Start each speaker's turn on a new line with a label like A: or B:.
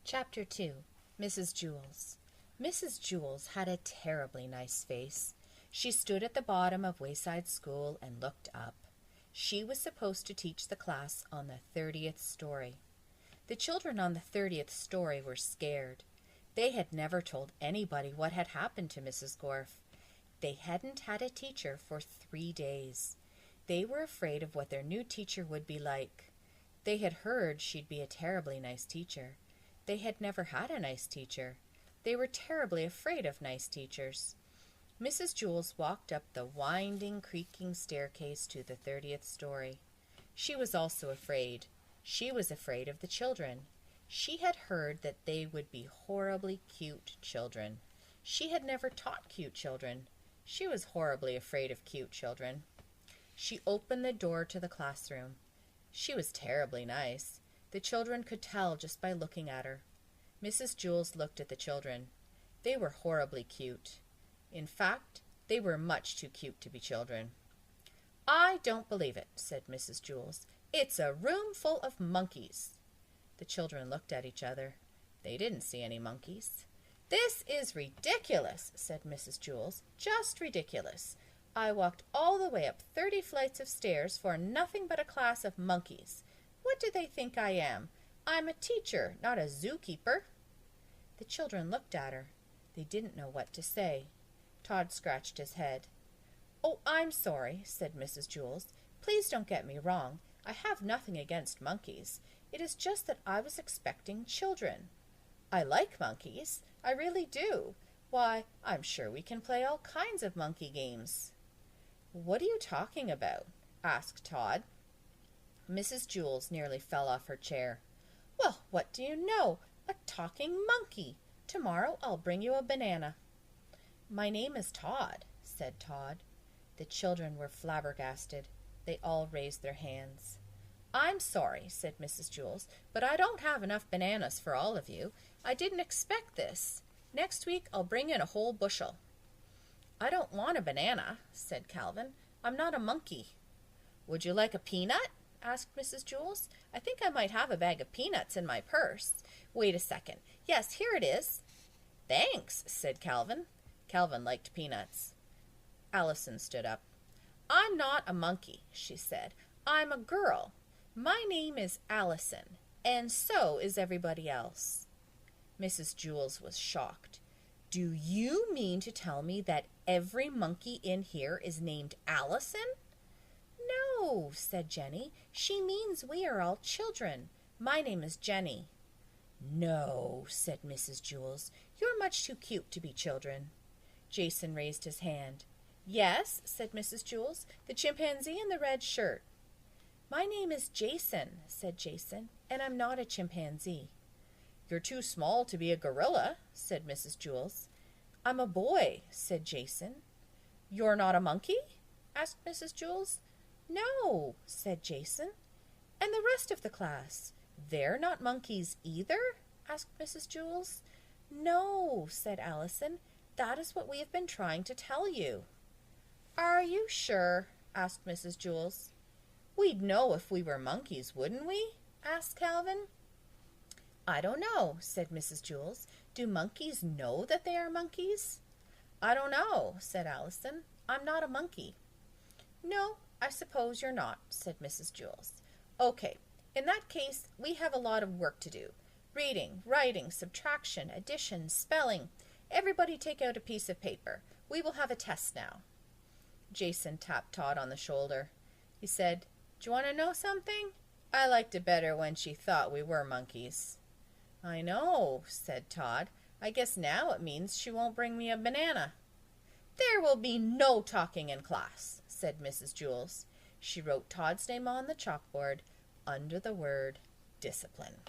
A: Chapter 2. Mrs. Jewls. Mrs. Jewls had a terribly nice face. She stood at the bottom of Wayside School and looked up. She was supposed to teach the class on the 30th story. The children on the 30th story were scared. They had never told anybody what had happened to Mrs. Gorf. They hadn't had a teacher for 3 days. They were afraid of what their new teacher would be like. They had heard she'd be a terribly nice teacher. They had never had a nice teacher. They were terribly afraid of nice teachers. Mrs. Jewls walked up the winding, creaking staircase to the 30th story. She was also afraid. She was afraid of the children. She had heard that they would be horribly cute children. She had never taught cute children. She was horribly afraid of cute children. She opened the door to the classroom. She was terribly nice. The children could tell just by looking at her. Mrs. Jewls looked at the children. They were horribly cute. In fact, they were much too cute to be children. "I don't believe it," said Mrs. Jewls. "It's a room full of monkeys." The children looked at each other. They didn't see any monkeys. "This is ridiculous," said Mrs. Jewls. "Just ridiculous. I walked all the way up 30 flights of stairs for nothing but a class of monkeys. What do they think I am? I'm a teacher, not a zookeeper." The children looked at her. They didn't know what to say. Todd scratched his head. "Oh, I'm sorry," said Mrs. Jewls. "Please don't get me wrong. I have nothing against monkeys. It is just that I was expecting children. I like monkeys. I really do. Why, I'm sure we can play all kinds of monkey games." "What are you talking about?" asked Todd. Mrs. Jewls nearly fell off her chair. "Well, what do you know? A talking monkey! Tomorrow I'll bring you a banana." "My name is Todd," said Todd. The children were flabbergasted. They all raised their hands. "I'm sorry," said Mrs. Jewls, "but I don't have enough bananas for all of you. I didn't expect this. Next week I'll bring in a whole bushel." "I don't want a banana," said Calvin. "I'm not a monkey." "Would you like a peanut?" asked Mrs. Jewls. "I think I might have a bag of peanuts in my purse. Wait a second. Yes, here it is." "Thanks," said Calvin. Calvin liked peanuts. Allison stood up. "I'm not a monkey," she said. "I'm a girl. My name is Allison, and so is everybody else." Mrs. Jewls was shocked. "Do you mean to tell me that every monkey in here is named Allison?" "No," said Jenny. "She means we are all children. My name is Jenny." "No," said Mrs. Jewls. "You're much too cute to be children." Jason raised his hand. "Yes," said Mrs. Jewls, "the chimpanzee in the red shirt." "My name is Jason," said Jason, "and I'm not a chimpanzee." "You're too small to be a gorilla," said Mrs. Jewls. "I'm a boy," said Jason. "You're not a monkey?" asked Mrs. Jewls. "No," said Jason. "And the rest of the class, they're not monkeys either?" asked Mrs. Jewls. "No," said Allison. "That is what we have been trying to tell you." "Are you sure?" asked Mrs. Jewls. "We'd know if we were monkeys, wouldn't we?" asked Calvin. "I don't know," said Mrs. Jewls. "Do monkeys know that they are monkeys?" "I don't know," said Allison. "I'm not a monkey." "No, I suppose you're not," said Mrs. Jewls. "Okay, in that case, we have a lot of work to do. Reading, writing, subtraction, addition, spelling. Everybody take out a piece of paper. We will have a test now." Jason tapped Todd on the shoulder. He said, "Do you want to know something? I liked it better when she thought we were monkeys." "I know," said Todd. "I guess now it means she won't bring me a banana." "There will be no talking in class," said Mrs. Jewls. She wrote Todd's name on the chalkboard under the word discipline.